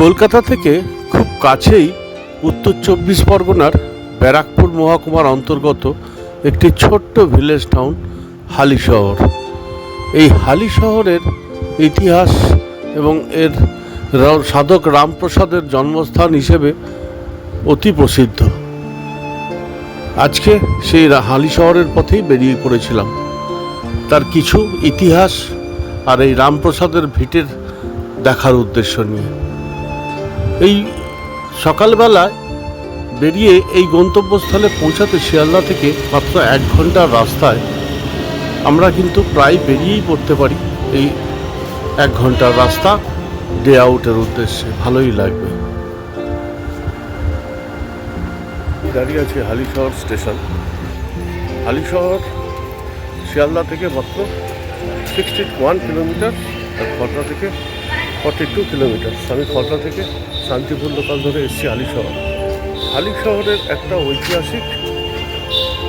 কলকাতা থেকে খুব কাছেই উত্তর চব্বিশ পরগনার ব্যারাকপুর মহকুমার অন্তর্গত একটি ছোট্ট ভিলেজ টাউন হালিশহর। এই হালিশহরের ইতিহাস এবং এর সাধক রামপ্রসাদের জন্মস্থান হিসেবে অতি প্রসিদ্ধ। আজকে সেই হালিশহরের পথেই বেরিয়ে পড়েছিলাম তার কিছু ইতিহাস আর এই রামপ্রসাদের ভিটের দেখার উদ্দেশ্য নিয়ে। এই সকালবেলায় বেরিয়ে এই গন্তব্যস্থলে পৌঁছাতে শিয়ালদা থেকে মাত্র 1 ঘন্টার রাস্তায় আমরা কিন্তু প্রায় বেরিয়েই পড়তে পারি। এই 1 ঘন্টার রাস্তা ডে আউটের উদ্দেশ্যে ভালোই লাগবে। দাঁড়িয়ে আছে হালিশহর স্টেশন। হালিশহর শিয়ালদা থেকে মাত্র 61 কিলোমিটার আর খড়দা থেকে 42 কিলোমিটার। আমি খড়দা থেকে শান্তিপুর লোকাল ধরে এসেছি হালিশহর। হালিশহরের একটা ঐতিহাসিক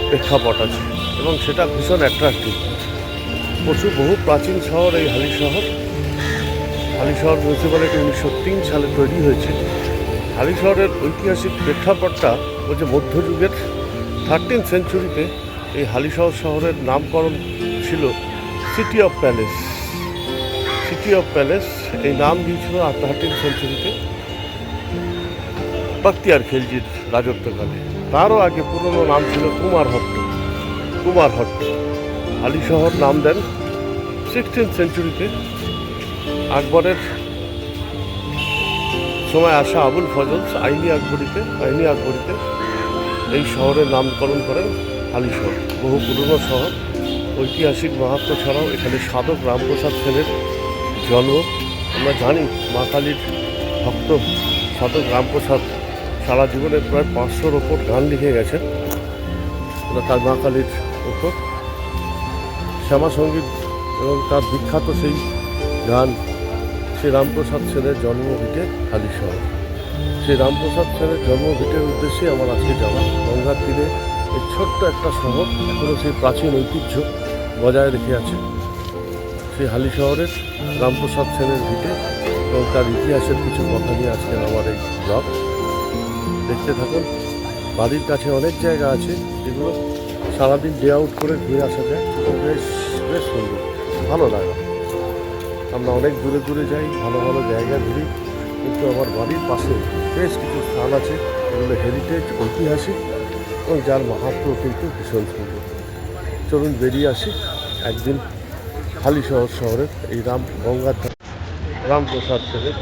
প্রেক্ষাপট আছে এবং সেটা ভীষণ অ্যাট্রাক্টিভ। বহু প্রাচীন শহর এই হালিশহর। হালিশহর মিউনিসিপ্যালিটি 1903 সালে তৈরি হয়েছে। হালিশহরের ঐতিহাসিক প্রেক্ষাপটটা হচ্ছে মধ্যযুগের 13th সেঞ্চুরিতে এই হালিশহর শহরের নামকরণ ছিল city of palace. City of palace এই নাম দিয়েছিল 13th সেঞ্চুরিতে বখতিয়ার খিলজির রাজত্বকালে। তারও আগে পুরনো নাম ছিল কুমারহট্ট। হালিশহর নাম দেন 16th সেঞ্চুরিতে আকবরের সময় আসা আবুল ফজল আইনি আকবরীতে এই শহরের নামকরণ করেন হালিশহর। বহু পুরনো শহর, ঐতিহাসিক মাহাত্ম্য ছাড়াও এখানে সাধক রামপ্রসাদ সেনের জন্ম। আমরা জানি মা কালীর ভক্ত সাধক রামপ্রসাদ সারা জীবনে প্রায় 500-র ওপর গান লিখে গেছেন তার মা কালীর ওপর শ্যামা সঙ্গীত এবং তার বিখ্যাত সেই গান। সেই রামপ্রসাদ সেনের জন্মভিটে হালিশহর। সেই রামপ্রসাদ সেনের জন্মভিটের উদ্দেশ্যে আমার আজকে যাওয়া। গঙ্গার তীরে এই ছোট্ট একটা শহর এখনও সেই প্রাচীন ঐতিহ্য বজায় রেখে আছে। সেই হালিশহরের রামপ্রসাদ সেনের ভিটে এবং তার ইতিহাসের কিছু কথা নিয়ে আজকের আমার এই ব্লগ। দেখতে থাকুন। বাড়ির কাছে অনেক জায়গা আছে যেগুলো সারাদিন ডে আউট করে ঘুরে আসা যায়। বেশ সুন্দর, ভালো লাগে। আমরা অনেক দূরে যাই, ভালো জায়গা ঘুরি, কিন্তু আমার বাড়ির পাশে বেশ কিছু স্থান আছে এগুলো হেরিটেজ, ঐতিহাসিক এবং যার মাহাত্ম্য কিন্তু ভীষণ সুন্দর। চলুন বেরিয়ে আসি একদিন হালিশহর শহরের এই রামপ্রসাদ সেনের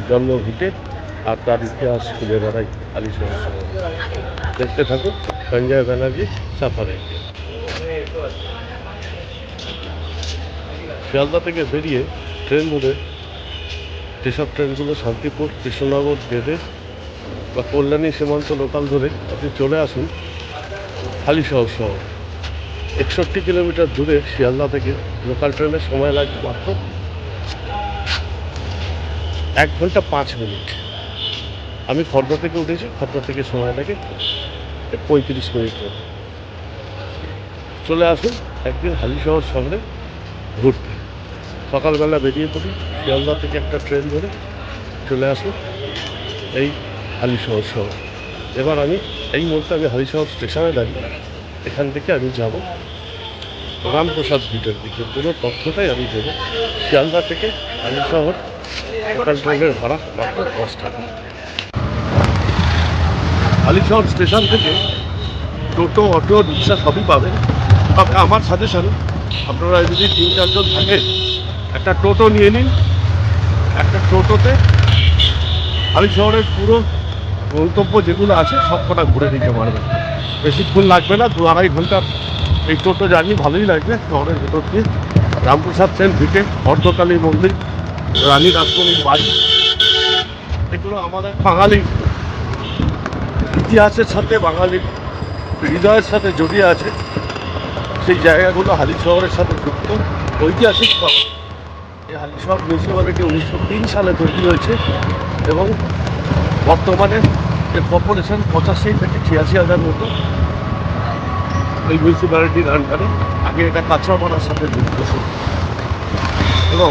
জন্মভিটে আর তার ইতিহাস খুঁজে বেড়াই হালিশহর শহর। দেখতে থাকুন সঞ্জয় ব্যানার্জি সাফারে। শিয়ালদা থেকে বেরিয়ে ট্রেন ধরে যেসব ট্রেনগুলো শান্তিপুর, কৃষ্ণনগর, বেদে বা কল্যাণী সীমান্ত লোকাল ধরে আপনি চলে আসুন হালিশহর শহর। 61 কিলোমিটার দূরে শিয়ালদা থেকে লোকাল ট্রেনের সময় লাগবে মাত্র 1 ঘন্টা 5 মিনিট। আমি খড়দা থেকে উঠেছি, খড়দা থেকে সময় লাগে 35 মিনিট মতো। চলে আসুন একদিন হালিশহর শহরে ঘুরতে। সকালবেলা বেরিয়ে পড়ি, শিয়ালদা থেকে একটা ট্রেন ধরে চলে আসুন এই হালিশহর শহর। এবার এই মুহূর্তে আমি হালিশহর স্টেশনে দাঁড়িয়ে। এখান থেকে আমি যাব রামপ্রসাদ ভিটের দিকে। পুরো তথ্যটাই আমি দেবো। শিয়ালদা থেকে হালিশহর লোকাল ট্রেনের ভাড়া মাত্র 10 টাকা। হালিশহর স্টেশন থেকে টোটো, অটো, রিক্সা সবই পাবেন। তবে আমার সাজেশন, আপনারা যদি 3-4 জন থাকেন একটা টোটো নিয়ে নিন। একটা টোটোতে হালিশহরের পুরো গন্তব্য যেগুলো আছে সব কটা ঘুরে নিতে পারবেন। বেশিক্ষণ লাগবে না, 2-2.5 ঘন্টার এই টোটো জার্নি ভালোই লাগবে। শহরের ভেতর দিয়ে রামপ্রসাদ সেন ভিটে, অর্ধকালী মন্দির, রানী রাসমণির বাড়ি, এগুলো আমাদের বাঙালি ইতিহাসের সাথে, বাঙালির হৃদয়ের সাথে জড়িয়ে আছে। সেই জায়গাগুলো হালিশহরের সাথে যুক্ত। ঐতিহাসিক শহর এই হালিশহর মিউনিসিপ্যালিটি 1903 সালে তৈরি হয়েছে এবং বর্তমানে এর পপুলেশন 85 থেকে 86 হাজার মতো এই মিউনিসিপ্যালিটির আন্ডারে। আগে এটা কাঁচরাপাড়ার সাথে যুক্ত ছিল এবং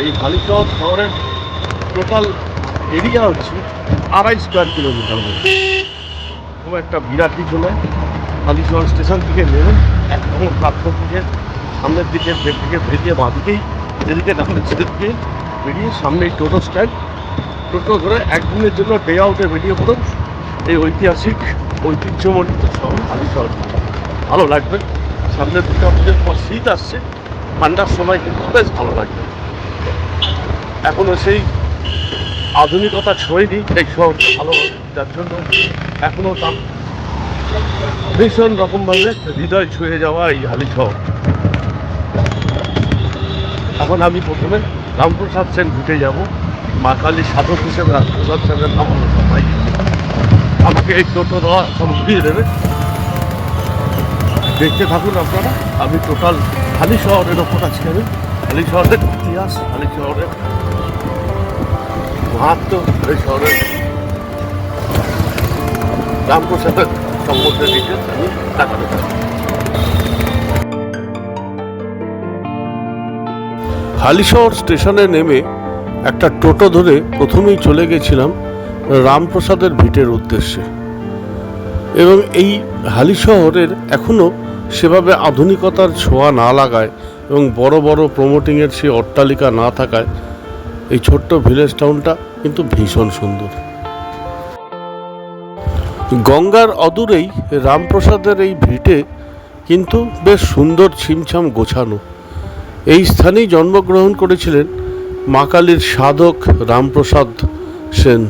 এই হালিশহর শহরের টোটাল এরিয়া হচ্ছে 2.5 স্কোয়ার কিলোমিটার মতো। খুব একটা বিরাট কিছু নয়। হালিশহর স্টেশন থেকে নেমে এক নম্বর প্ল্যাটফর্ম থেকে সামনের দিকে বেরিয়ে বাঁদিকেই, এদিকে দেখুন দিকে বেরিয়ে সামনেই টোটো স্ট্যান্ড। টোটো ধরে একদিনের জন্য ডে আউটে বেরিয়ে পড়ুন এই ঐতিহাসিক ঐতিহ্যমণ্ডিত শহর হালিশহর। ভালো লাগবে। সামনের দিকে আমাদের শীত আসছে, ঠান্ডার সময় কিন্তু বেশ ভালো লাগবে। এখনও সেই আধুনিকতা ছোঁয়নি এই শহর ভালো, যার জন্য এখনও তার ভীষণ রকমভাবে হৃদয় ছুঁয়ে যাওয়া এই হালিশহর। এখন আমি প্রথমে রামপ্রসাদ সেন ঘুটে যাব। মা কালী সাধক হিসেবে রামপ্রসাদ সেনের নাম হলো সবাই। আমাকে এই টোটো দেওয়া সব ঘুরিয়ে দেবে। দেখতে থাকুন আপনারা। আমি টোটাল হালিশহরের ওপর আজকে আমি হালিশহরের ইতিহাস, হালিশহরের মাহাত্ম্য, হালিশহরের রামপ্রসাদের সম্বন্ধে ডিটেলস আমি দেখাতে চাই। হালিশহর স্টেশনে নেমে একটা টোটো ধরে প্রথমেই চলে গেছিলাম রামপ্রসাদের ভিটের উদ্দেশ্যে। এবং এই হালিশহরের এখনও সেভাবে আধুনিকতার ছোঁয়া না লাগায় এবং বড় বড় প্রমোটিংয়ের সেই অট্টালিকা না থাকায় এই ছোট্ট ভিলেজ টাউনটা কিন্তু ভীষণ সুন্দর। গঙ্গার অদূরেই রামপ্রসাদের এই ভিটে কিন্তু বেশ সুন্দর ছিমছাম গোছানো। এই স্থানেই জন্মগ্রহণ করেছিলেন মা কালীর সাধক রামপ্রসাদ সেন,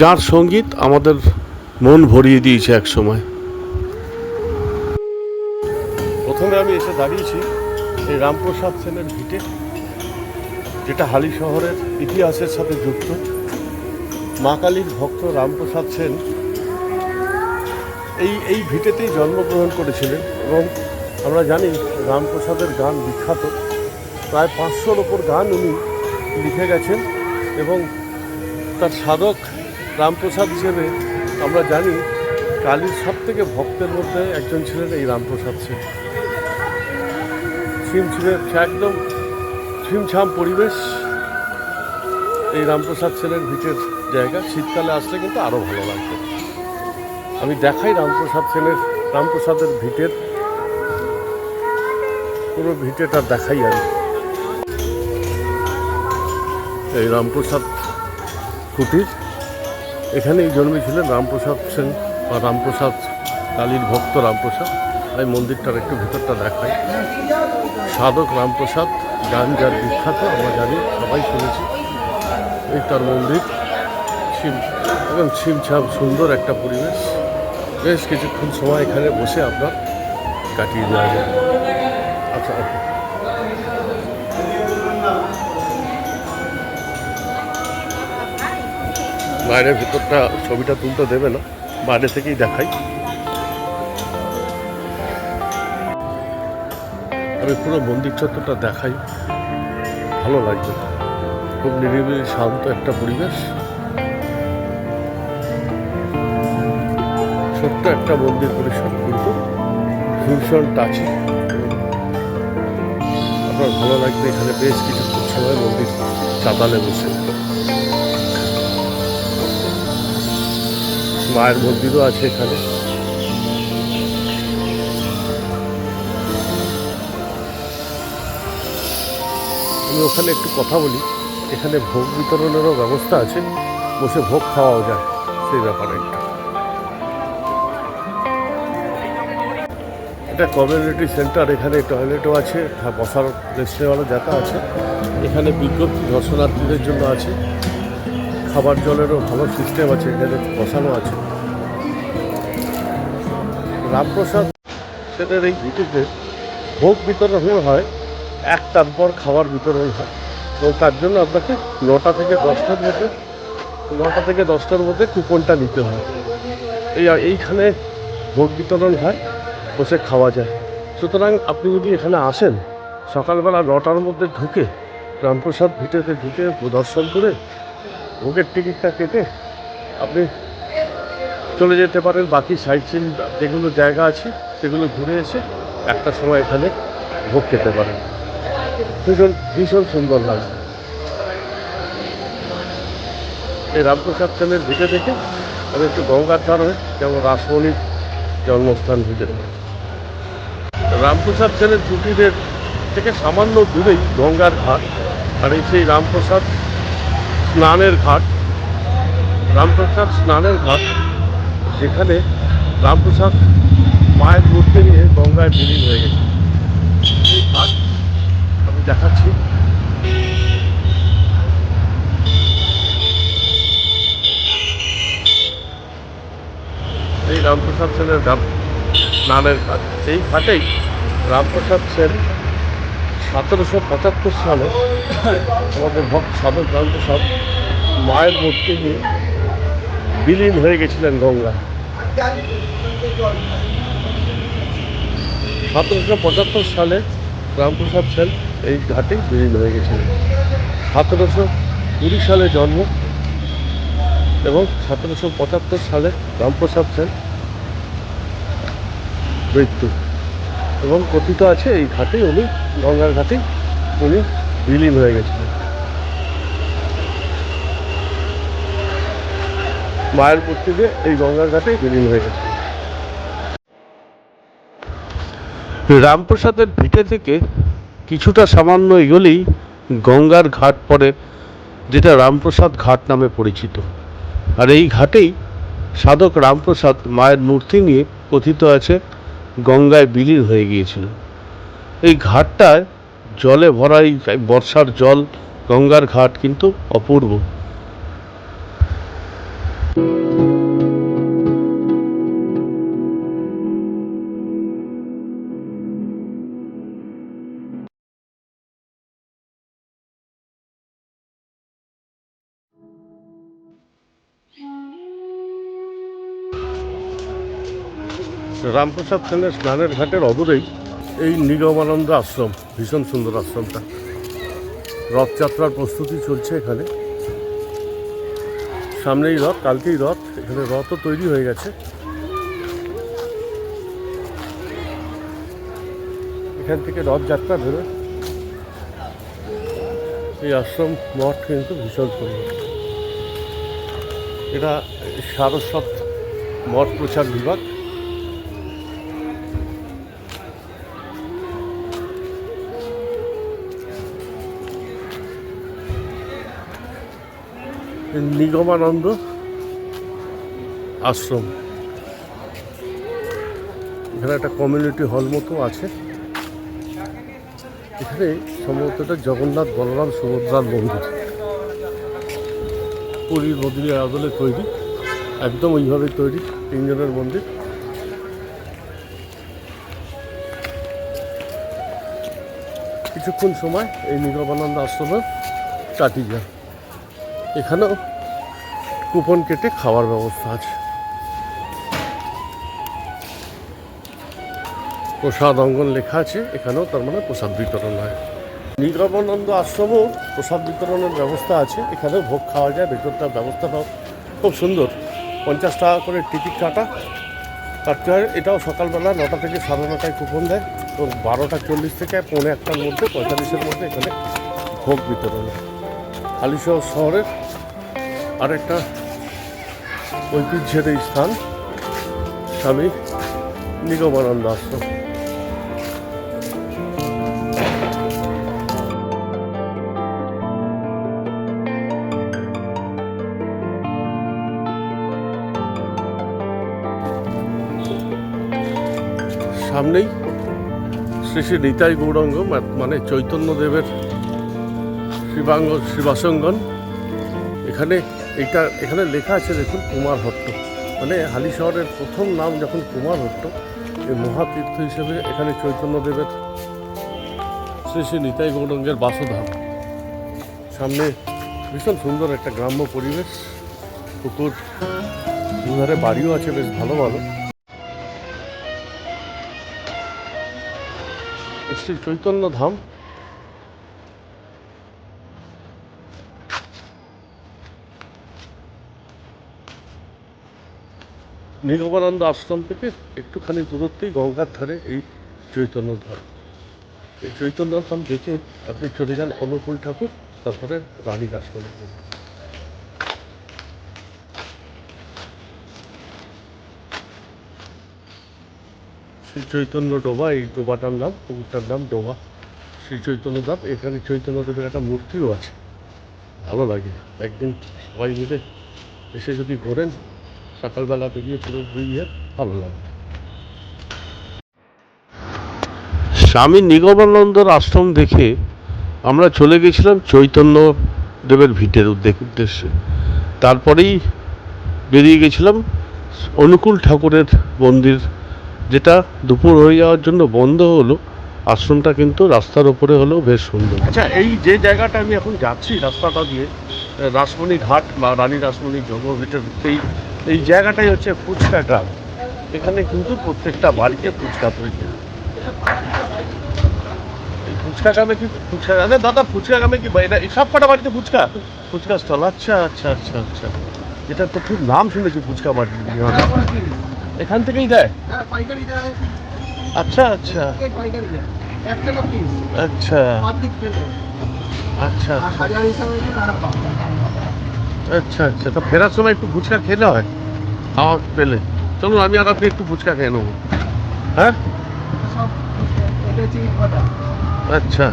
যার সঙ্গীত আমাদের মন ভরিয়ে দিয়েছে এক সময়। প্রথমে আমি এসে দাঁড়িয়েছি এই রামপ্রসাদ সেনের ভিটে, যেটা হালিশহরের ইতিহাসের সাথে যুক্ত। মা কালীর ভক্ত রামপ্রসাদ সেন এই ভিটেতেই জন্মগ্রহণ করেছিলেন এবং আমরা জানি রামপ্রসাদের গান বিখ্যাত। প্রায় 500-র ওপর গান উনি লিখে গেছেন এবং তার সাধক রামপ্রসাদ হিসেবে আমরা জানি কালীর সব থেকে ভক্তের মধ্যে একজন ছিলেন এই রামপ্রসাদ সেন। একদম ছিমছাম পরিবেশ এই রামপ্রসাদ সেনের ভিটের জায়গা। শীতকালে আসলে কিন্তু আরও ভালো লাগবে। আমি দেখাই রামপ্রসাদের ভিটের পুরো ভিটেটা দেখাই। আমি এই রামপ্রসাদ কুটির, এখানেই জন্মেছিলেন রামপ্রসাদ সেন বা রামপ্রসাদ, কালীর ভক্ত রামপ্রসাদ। এই মন্দিরটার একটু ভিতরটা দেখাই। সাধক রামপ্রসাদ গান যার বিখ্যাত আমরা জানি, সবাই শুনেছি। এই তার মন্দির, এবং ছিমছাম সুন্দর একটা পরিবেশ। বেশ কিছুক্ষণ সময় এখানে বসে আপনার কাটিয়ে দেওয়া যায়। আচ্ছা, বাইরের ভিতরটা ছবিটা তুলতে দেবে না, বাইরে থেকেই দেখাই। আমি পুরো মন্দির চত্বরটা দেখাই, ভালো লাগবে। খুব নিরিবিলি শান্ত একটা পরিবেশ। ছোট্ট একটা মন্দির পরিসর, কিন্তু ভীষণ টাচি। আপনার ভালো লাগবে এখানে বেশ কিছুক্ষণ সময় মন্দির চাতালে বসে। মায়ের মন্দিরও আছে এখানে। আমি ওখানে একটু কথা বলি। এখানে ভোগ বিতরণেরও ব্যবস্থা আছে, বসে ভোগ খাওয়াও যায়, সেই ব্যাপারে একটু। এটা কমিউনিটি সেন্টার, এখানে টয়লেটও আছে, বসার রেস্টুরেন্টও যাতা আছে। এখানে বিজ্ঞপ্তি দর্শনার্থীদের জন্য আছে, খাবার জলেরও ভালো সিস্টেম আছে, এখানে বসানো আছে। রামপ্রসাদ সেনের এই ভিটিতে ভোগ বিতরণ হয়, একটার পর খাবার বিতরণ হয় এবং তার জন্য আপনাকে 9টা থেকে 10টার মধ্যে কুপনটা নিতে হয়। এইখানে ভোগ বিতরণ হয়, বসে খাওয়া যায়। সুতরাং আপনি যদি এখানে আসেন সকালবেলা 9টার মধ্যে ঢুকে, রামপ্রসাদ ভিটেতে ঢুকে দর্শন করে ভোগের টিকিটটা কেটে আপনি চলে যেতে পারেন। বাকি সাইট সিন যেগুলো জায়গা আছে সেগুলো ঘুরে এসে একটা সময় এখানে ভোগ খেতে পারেন। ভীষণ সুন্দর লাগছে। এই রামপ্রসাদ সেনের ভিটে থেকে আমি একটু গঙ্গার ধার হয়ে যেমন রাসমণির জন্মস্থান ভিটে। রামপ্রসাদ সেনের কুটিরের থেকে সামান্য দূরেই গঙ্গার ঘাট, আর এই সেই রামপ্রসাদ স্নানের ঘাট। রামপ্রসাদ স্নানের ঘাট, যেখানে রামপ্রসাদ মায়ের মূর্তি নিয়ে গঙ্গায় বিলীন হয়ে গেছে। এই ঘাট আমি দেখাচ্ছি। এই রামপ্রসাদ সেনের স্নানের ঘাট, এই ঘাটেই রামপ্রসাদ সেন 1775 সালে আমাদের ভক্ত সাধক রামপ্রসাদ মায়ের মূর্তি নিয়ে বিলীন হয়ে গেছিলেন গঙ্গা। 1775 সালে রামপ্রসাদ সেন এই ঘাটেই বিলীন হয়ে গেছিলেন। 1720 সালে জন্ম এবং 1775 সালে রামপ্রসাদ সেন মৃত্যু, এবং কথিত আছে এই ঘাটেই উনি, গঙ্গার ঘাটেই উনি বিলীন হয়ে গেছিলেন। মায়ের মূর্তি দিয়ে এই গঙ্গার ঘাটেই বিলীন হয়ে গেছে। রামপ্রসাদের ভিটে থেকে কিছুটা সামান্য এগোলেই গঙ্গার ঘাট পড়ে, যেটা রামপ্রসাদ ঘাট নামে পরিচিত। আর এই ঘাটেই সাধক রামপ্রসাদ মায়ের মূর্তি নিয়ে কথিত আছে গঙ্গায় বিলীন হয়ে গিয়েছিল। এই ঘাটটায় জলে ভরা, এই বর্ষার জল, গঙ্গার ঘাট কিন্তু অপূর্ব। রামপ্রসাদ সেনের স্নানের ঘাটের অদূরেই এই নিগমানন্দ আশ্রম, ভীষণ সুন্দর আশ্রমটা। রথযাত্রার প্রস্তুতি চলছে এখানে, সামনেই রথ, কালকেই রথ, এখানে রথও তৈরি হয়ে গেছে। এখান থেকে রথযাত্রা বেরোয়। এই আশ্রম মঠ কিন্তু ভীষণ সুন্দর। এটা সারস্বত মঠ প্রচার বিভাগ। নিগমানন্দ আশ্রম, এখানে একটা কমিউনিটি হল মতো আছে। এখানে সম্ভবত এটা জগন্নাথ, বলরাম, সুভদ্রার মন্দির, পুরীর নদীর আদলে তৈরি, একদম ওইভাবেই তৈরি, তিনজনের মন্দির। কিছুক্ষণ সময় এই নিগমানন্দ আশ্রমে কাটিয়ে যায়। এখানেও কুপন কেটে খাওয়ার ব্যবস্থা আছে। প্রসাদ অঙ্গন লেখা আছে এখানেও, তার মানে প্রসাদ বিতরণ হয়। নিগমানন্দ আশ্রমেও প্রসাদ বিতরণের ব্যবস্থা আছে, এখানেও ভোগ খাওয়া যায়। ভেতরটার ব্যবস্থাটাও খুব সুন্দর। 50 টাকা করে টিকিট কাটতে হয়। এটাও সকালবেলা 9টা থেকে 9:30টায় কুপন দেয়, তো 12:40 থেকে 1:45টার মধ্যে, 45-এর মধ্যে এখানে ভোগ বিতরণ হয়। হালিশহর শহরের আরেকটা ঐতিহ্যের এই স্থান স্বামী নিগমানন্দ আশ্রম। সামনেই শ্রী শ্রী নিতাই গৌরাঙ্গ, মানে চৈতন্যদেবের শ্রীবাসঙ্গন। এখানে লেখা আছে দেখুন, কুমারহট্ট, মানে হালিশহরের প্রথম নাম যখন কুমারহট্ট, এই মহাতীর্থ হিসেবে এখানে চৈতন্যদেবের শ্রী শ্রী নিতাই গৌরাঙ্গের বাসধাম। সামনে ভীষণ সুন্দর একটা গ্রাম্য পরিবেশ, পুকুর, দুধারে বাড়িও আছে বেশ ভালো ভালো। শ্রী চৈতন্য ধাম। নিগমানন্দ আশ্রম থেকে একটুখানি দূরত্বেই গঙ্গার ধারে এই চৈতন্য ধাম। এই চৈতন্য ধাম দেখে আপনি চলে যান অনুকূল ঠাকুর, তারপরে রানী আশ্রমে। শ্রী চৈতন্য ডোবা, এই ডোবাটার নাম, পুকুরটার নাম ডোবা শ্রী চৈতন্য ধাম। এখানে চৈতন্যদেবের একটা মূর্তিও আছে, ভালো লাগে। একদিন সবাই মিলে এসে যদি ঘোরেন, সকালবেলা বেরিয়ে পুরো ঘুরিয়ে ভালো লাগে। স্বামী নিগমানন্দর আশ্রম দেখে আমরা চলে গেছিলাম চৈতন্য দেবের ভিটের উদ্দেশ্যে। তারপরেই বেরিয়ে গেছিলাম অনুকূল ঠাকুরের মন্দির, যেটা দুপুর হয়ে যাওয়ার জন্য বন্ধ হলো। আশ্রমটা কিন্তু রাস্তার ওপরে হলেও বেশ সুন্দর। আচ্ছা, এই যে জায়গাটা আমি এখন যাচ্ছি রাস্তাটা দিয়ে, রাসমণি ঘাট বা রানী রাসমণি জন্মভিটের, এই জায়গাটাই হচ্ছে ফুচকা গ্রাম। এখানে কিন্তু প্রত্যেকটা বাড়িতে ফুচকা তৈরি হয়। এই ফুচকা গ্রামে কি ফুচকা, দাদা ফুচকা গ্রামে কি সব কটা বাড়িতে ফুচকা স্টল? আচ্ছা আচ্ছা আচ্ছা আচ্ছা, এটা তো খুব নাম শুনেছি ফুচকা বাড়ি। এখান থেকেই দেয়? আচ্ছা আচ্ছা আচ্ছা আচ্ছা আচ্ছা আচ্ছা, তো ফেরার সময় একটু ফুচকা খেলে হয় খাওয়া পেলে। চলুন আমি আর আপনি একটু ফুচকা খেয়ে নেবো। হ্যাঁ আচ্ছা,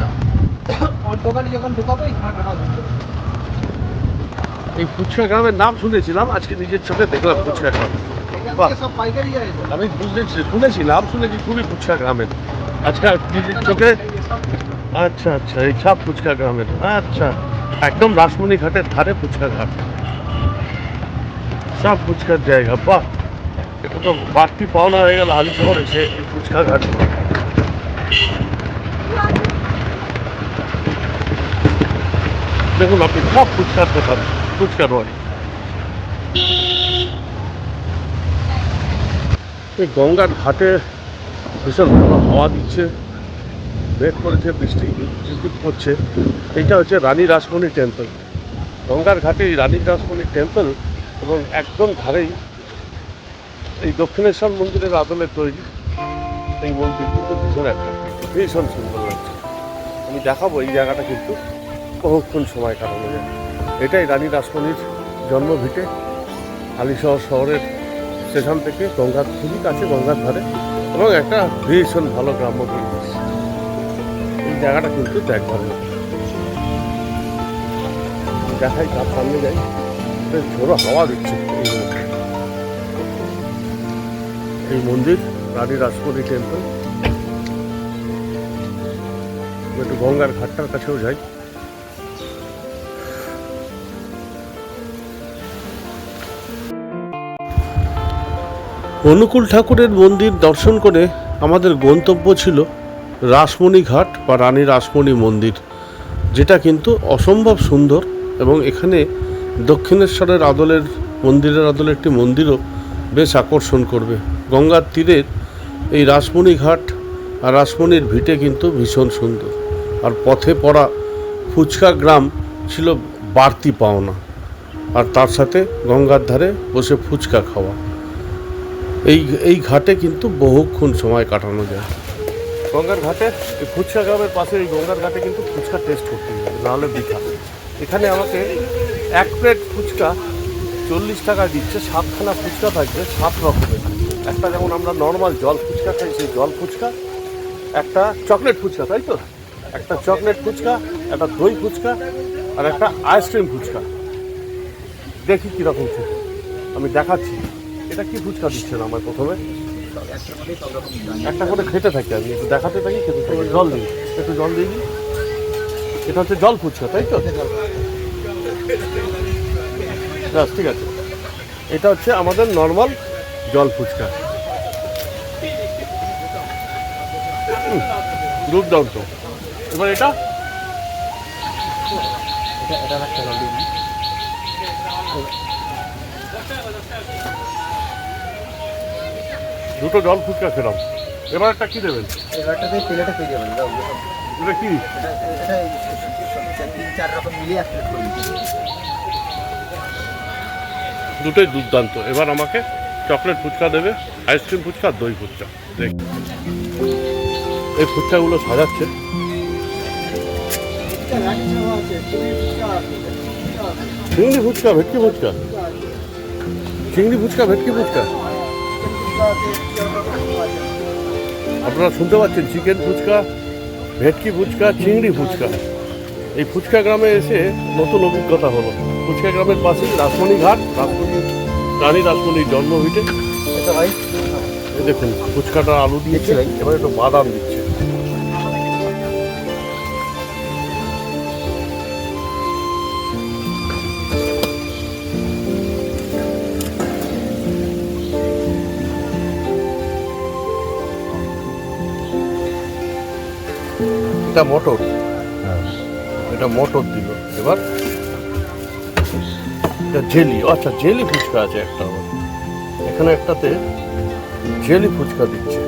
এই ফুচকা গ্রামের নাম শুনেছিলাম, আজকে নিজের চোখে দেখলাম ফুচকা গ্রাম। আমি শুনেছি, নাম শুনেছি খুবই ফুচকা গ্রামের, আজকে নিজের চোখে। আচ্ছা আচ্ছা, এই সব ফুচকা গ্রামের। আচ্ছা, একদম রাসমণি ঘাটের ধারে ফুচকা ঘাট, সব ফুচকার জায়গা। বাহ, এটা তো বাড়তি পাওনা হয়ে গেল হালিশহর এসে এই ফুচকা ঘাট। দেখুন আপনি, সব ফুচকার দোকান, ফুচকার বাড়ি। এই গঙ্গার ঘাটে ভীষণ ভালো হাওয়া দিচ্ছে, মেঘ করেছে, বৃষ্টি ঝিরঝির করছে। এইটা হচ্ছে রানী রাসমণি টেম্পল। গঙ্গার ঘাটে এই রানী রাসমণি টেম্পল, এবং একদম ধারেই এই দক্ষিণেশ্বর মন্দিরের আদলে তৈরি এই মন্দির, কিন্তু ভীষণ একটা ভীষণ সুন্দর লাগছে। আমি দেখাবো এই জায়গাটা, কিন্তু বহুক্ষণ সময় কাটানো যায়। এটাই রানী রাসমণির জন্মভিটে, হালিশহর শহরের স্টেশন থেকে গঙ্গার খুবই কাছে, গঙ্গার ধারে, এবং একটা ভীষণ ভালো গ্রাম্য পরিবেশ। এই জায়গাটা কিন্তু দেখবার মতো। দেখাই, তার সামনে যাই, বেশ ঝোড়ো হাওয়া দিচ্ছে। এই মন্দির রানী রাসমণি টেম্পল। একটু গঙ্গার ঘাটটার কাছেও যাই। অনুকূল ঠাকুরের মন্দির দর্শন করে আমাদের গন্তব্য ছিল রাসমণি ঘাট বা রানী রাসমণি মন্দির, যেটা কিন্তু অসম্ভব সুন্দর। এবং এখানে দক্ষিণেশ্বরের আদলের মন্দিরের আদলে একটি মন্দিরও বেশ আকর্ষণ করবে। গঙ্গার তীরের এই রাসমণি ঘাট আর রাসমণির ভিটে কিন্তু ভীষণ সুন্দর। আর পথে পড়া ফুচকা গ্রাম ছিল বাড়তি পাওনা, আর তার সাথে গঙ্গার ধারে বসে ফুচকা খাওয়া। এই ঘাটে কিন্তু বহুক্ষণ সময় কাটানো যায়। গঙ্গার ঘাটে এই ফুচকা গ্রামের পাশে এই গঙ্গার ঘাটে কিন্তু ফুচকা টেস্ট করতে হবে, নাহলে বৃথা। এখানে আমাকে এক প্লেট ফুচকা 40 টাকা দিচ্ছে। 7খানা ফুচকা থাকবে, 7 রকমের। একটা যেমন আমরা নর্মাল জল ফুচকা খাই, সেই জল ফুচকা, একটা চকলেট ফুচকা, তাই তো, একটা চকলেট ফুচকা, একটা দই ফুচকা, আর একটা আইসক্রিম ফুচকা। দেখি কীরকম খেতে, আমি দেখাচ্ছি। এটা কি ফুচকা দিচ্ছেন আমার? প্রথমে একটা করে খেতে থাকি, আমি একটু দেখাতে থাকি, খেতে থাকি। জল দিই, একটু জল দিই। এটা হচ্ছে জল ফুচকা, তাই তো? ব্যাস, ঠিক আছে। এটা হচ্ছে আমাদের নর্মাল জল ফুচকা। দুর্দান্ত। এবার এটা দুটো জল ফুচকা খেলাম। এবার একটা কি দেবেন? এটা কি? দুটোই দুর্দান্ত। এবার আমাকে চকলেট ফুচকা দেবে, আইসক্রিম ফুচকা, দই ফুচকা। দেখ, এই ফুচকাগুলো সাজাচ্ছে। চিংড়ি ফুচকা, ভেটকি ফুচকা, চিংড়ি ফুচকা, ভেটকি ফুচকা। আপনারা শুনতে পাচ্ছেন চিকেন ফুচকা, ভেটকি ফুচকা, চিংড়ি ফুচকা। এই ফুচকা গ্রামে এসে নতুন অভিজ্ঞতা হলো। ফুচকা গ্রামের পাশেই রাসমণি ঘাট, রানী রাসমণির জন্মভিটে। এই দেখুন ফুচকাটা আলু দিয়েছে, এবার একটু বাদাম দিচ্ছে। এটা মটর, এটা মটর দিল। এবার এটা জেলি, আচ্ছা জেলি ফুচকা আছে একটা, এখানে একটাতে জেলি ফুচকা দিচ্ছে।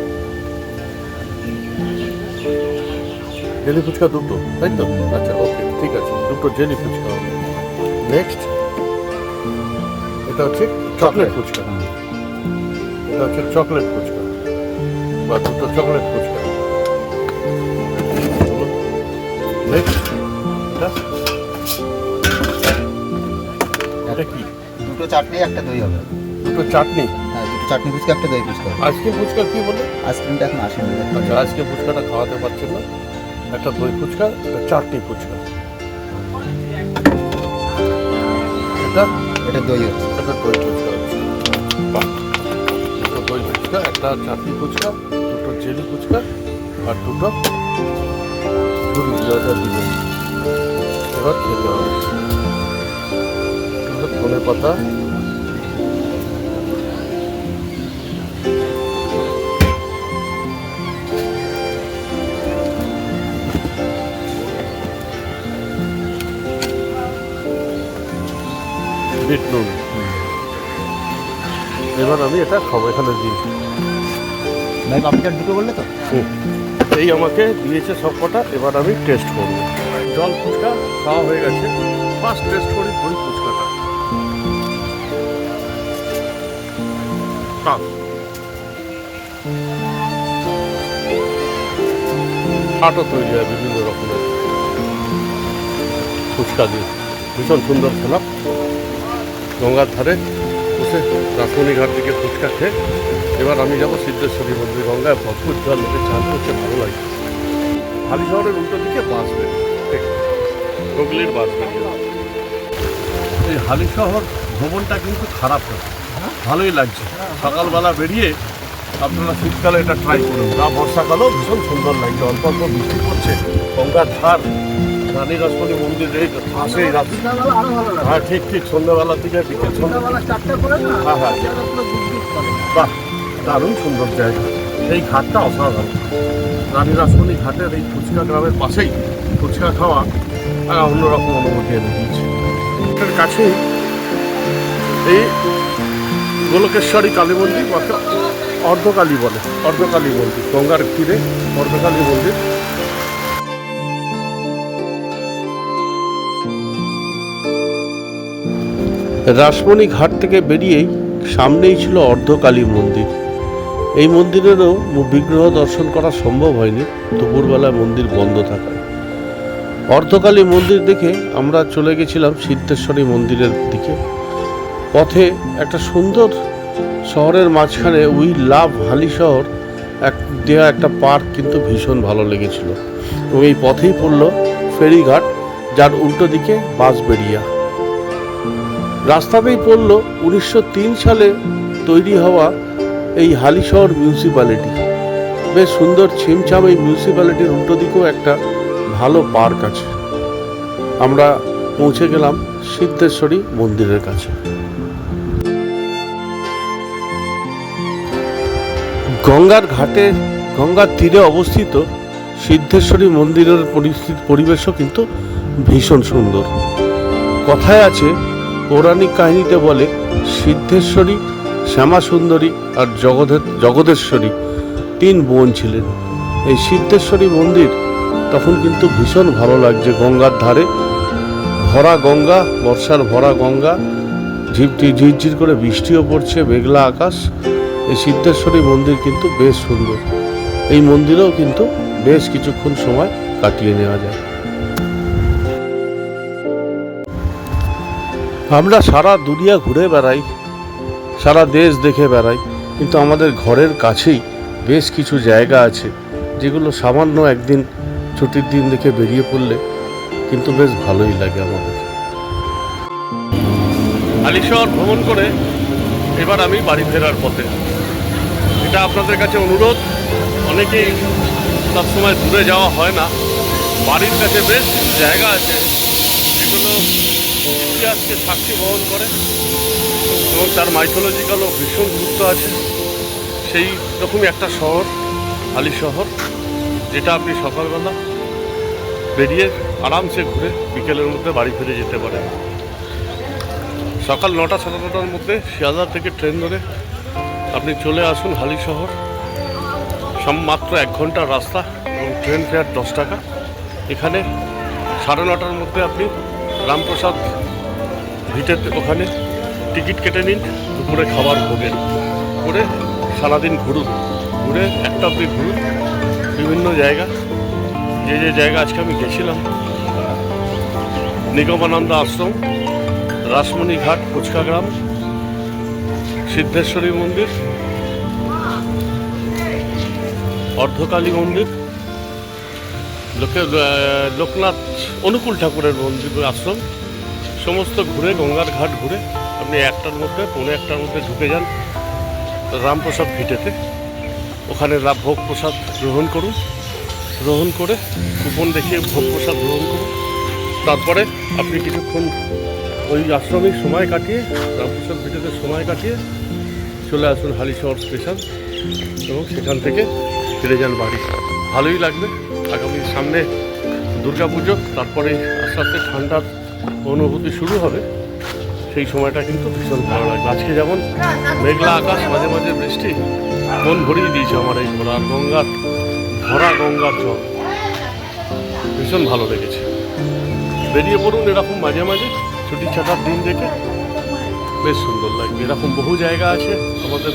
জেলি ফুচকা দুটো, তাই তো? আচ্ছা ওকে, ঠিক আছে, দুটো জেলি ফুচকা হবে। নেক্সট এটা হচ্ছে চকলেট ফুচকা, এটা হচ্ছে চকলেট ফুচকা, বা দুটো চকলেট ফুচকা। নেক্সট এটা কি? দুটো চাটনি একটা দই হবে। দুটো চাটনি? হ্যাঁ, দুটো চাটনি ফুচকা একটা দই ফুচকা। আজকে ফুচকা কি বলে? আইসক্রিমটা এখন আসেনি। আচ্ছা আজকে ফুচকাটা খাওয়াতে পারছেন না, একটা দই ফুচকা, একটা চাটনি ফুচকা। এটা দই হচ্ছে, একটা দই ফুচকা হচ্ছে। বাহ, দুটো দই ফুচকা, একটা চাটনি ফুচকা, দুটো জেলি ফুচকা, আর দুটো ঝুড়ি দিল। এবার খেতে হবে। ধনে পাতা, বিট নুন। এবার আমি এটা খাবো, এখানে দিই। আপনি দুটো বললে তো? এই আমাকে দিয়েছে সব কটা, এবার আমি টেস্ট করবো। জল ফুচকা খাওয়া হয়ে গেছে, ফার্স্ট টেস্ট করি দই ফুচকাটা। আটো তৈরি হয় বিভিন্ন রকমের ফুচকা দিয়ে, ভীষণ সুন্দর খেলা। গঙ্গার ধারে বসে রাসমণি ঘাট থেকে ফুচকা খেয়ে এবার আমি যাবো সিদ্ধেশ্বরী মন্দির। গঙ্গায় ভরপুর জল, লোকে চান করছে, ভালো লাগে। হালি শহরের উল্টো দিকে বাস বেরিয়ে, হুগলির বাস বেরিয়ে। এই হালি শহর ভবনটা কিন্তু খারাপ না, ভালোই লাগছে। সকালবেলা বেরিয়ে আপনারা শীতকালে এটা ট্রাই করুন, বা বর্ষাকালেও ভীষণ সুন্দর লাগছে। অল্প অল্প বৃষ্টি পড়ছে, গঙ্গার ধার, রানী রাসমণি মন্দির এই পাশেই। হ্যাঁ ঠিক ঠিক, সন্ধ্যাবেলার দিকে, বিকেল সন্ধ্যাবেলা 4টা করে না। হ্যাঁ হ্যাঁ, বাহ, দারুণ সুন্দর জায়গা। এই ঘাটটা অসাধারণ। রানী রাসমণি ঘাটের এই ফুচকা গ্রামের পাশেই ফুচকা খাওয়া অন্যরকম অনুভূতি এনে দিয়েছে। এর কাছেই এই গোলকেশ্বরী কালী মন্দির, অর্থাৎ অর্ধকালী বলে, অর্ধকালী মন্দির, গঙ্গার তীরে অর্ধকালী মন্দির। রাসমণি ঘাট থেকে বেরিয়েই সামনেই ছিল অর্ধকালী মন্দির। এই মন্দিরেরও বিগ্রহ দর্শন করা সম্ভব হয়নি, দুপুরবেলায় মন্দির বন্ধ থাকায়। অর্ধকালী মন্দির দেখে আমরা চলে গেছিলাম সিদ্ধেশ্বরী মন্দিরের দিকে। পথে একটা সুন্দর শহরের মাঝখানে উই লাভ হালি শহর দেওয়া একটা পার্ক কিন্তু ভীষণ ভালো লেগেছিল। এবং এই পথেই পড়ল ফেরিঘাট, যার উল্টো দিকে বাঁশবেড়িয়া। রাস্তাতেই পড়ল 1903 সালে তৈরি হওয়া এই হালিশহর মিউনিসিপ্যালিটি। বেশ সুন্দর ছিমছাম এই মিউনিসিপ্যালিটির উল্টো দিকেও একটা ভালো পার্ক আছে। আমরা পৌঁছে গেলাম সিদ্ধেশ্বরী মন্দিরের কাছে। গঙ্গার ঘাটে, গঙ্গার তীরে অবস্থিত সিদ্ধেশ্বরী মন্দিরের পরিবেশও কিন্তু ভীষণ সুন্দর। কথায় আছে, পৌরাণিক কাহিনীতে বলে, সিদ্ধেশ্বরী, শ্যামা সুন্দরী আর জগদেশ্বরী 3 বোন ছিলেন। এই সিদ্ধেশ্বরী মন্দির তখন কিন্তু ভীষণ ভালো লাগছে। গঙ্গার ধারে ভরা গঙ্গা, বর্ষার ভরা গঙ্গা, ঝিরঝির করে বৃষ্টিও পড়ছে, মেঘলা আকাশ। এই সিদ্ধেশ্বরী মন্দির কিন্তু বেশ সুন্দর। এই মন্দিরেও কিন্তু বেশ কিছুক্ষণ সময় কাটিয়ে নেওয়া যায়। আমরা সারা দুনিয়া ঘুরে বেড়াই, সারা দেশ দেখে বেড়াই, কিন্তু আমাদের ঘরের কাছেই বেশ কিছু জায়গা আছে যেগুলো সামান্য একদিন ছুটির দিন দেখে বেরিয়ে পড়লে কিন্তু বেশ ভালোই লাগে আমাদের। হালিশহর ভ্রমণ করে এবার আমি বাড়ি ফেরার পথে। এটা আপনাদের কাছে অনুরোধ, অনেকেই সবসময় দূরে যাওয়া হয় না, বাড়ির কাছে বেশ কিছু জায়গা আছে যেগুলো ইতিহাসকে সাক্ষী বহন করে এবং তার মাইথোলজিক্যালও ভীষণ গুরুত্ব আছে। সেই রকমই একটা শহর হালিশহর, যেটা আপনি সকালবেলা বেরিয়ে আরামসে ঘুরে বিকেলের মধ্যে বাড়ি ফিরে যেতে পারেন। সকাল 9টা 9:30টার মধ্যে শিয়ালদা থেকে ট্রেন ধরে আপনি চলে আসুন হালিশহর। মাত্র 1 ঘন্টার রাস্তা এবং ট্রেন ফেয়ার 10 টাকা। এখানে 9:30টার মধ্যে আপনি রামপ্রসাদ ভিটেতে ওখানে টিকিট কেটে নিন, দুপুরে খাবার ভোগেন, করে সারাদিন ঘুরুন, ঘুরে একটা অবধি ঘুরুন বিভিন্ন জায়গা। যে যে জায়গা আজকে আমি গেছিলাম, নিগমানন্দ আশ্রম, রাসমণি ঘাট, ফুচকা গ্রাম, সিদ্ধেশ্বরী মন্দির, অর্ধকালী মন্দির, লোকনাথ অনুকূল ঠাকুরের মন্দির আশ্রম, সমস্ত ঘুরে গঙ্গার ঘাট ঘুরে আপনি 1টার মধ্যে 1:45টার মধ্যে ঢুকে যান রামপ্রসাদ ভিটেতে। ওখানে ভোগ প্রসাদ গ্রহণ করুন, গ্রহণ করে কুপন দেখিয়ে ভোগ প্রসাদ গ্রহণ করুন। তারপরে আপনি কিছুক্ষণ ওই আশ্রমে সময় কাটিয়ে, রামপ্রসাদ ভিটেতে সময় কাটিয়ে চলে আসুন হালিশহর স্টেশন এবং সেখান থেকে ফিরে যান বাড়ি। ভালোই লাগবে। আগামী সামনে দুর্গাপুজো, তারপরে আস্তে আস্তে ঠান্ডার অনুভূতি শুরু হবে, সেই সময়টা কিন্তু ভীষণ ভালো লাগবে। আজকে যেমন মেঘলা আকাশ, মাঝে মাঝে বৃষ্টি, মন ভরিয়ে দিয়েছে আমার এই ঘোরা। আর গঙ্গার ভরা গঙ্গার জল ভীষণ ভালো লেগেছে। বেরিয়ে পড়ুন এরকম মাঝে মাঝে ছুটি ছাটার দিন দেখে, বেশ সুন্দর লাগবে। এরকম বহু জায়গা আছে আমাদের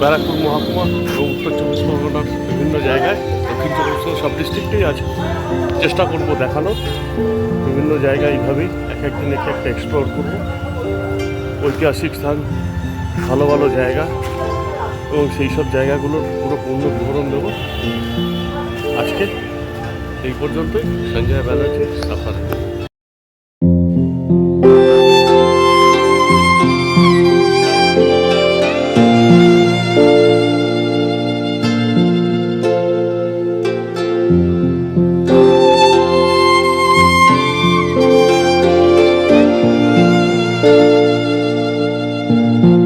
ব্যারাকপুর মহকুমা এবং উত্তর 24 পরগনার বিভিন্ন জায়গায়, দক্ষিণ 24 সব ডিস্ট্রিক্টেই আছে। চেষ্টা করব দেখানোর, বিভিন্ন জায়গায় এইভাবেই এক দিন একটা এক্সপ্লোর করব। ঐতিহাসিক স্থান, ভালো ভালো জায়গা এবং সেই সব জায়গাগুলোর পুরো পূর্ণ বিবরণ দেব। আজকে এই পর্যন্তই। সঞ্জয় ব্যানার্জি, সাফা।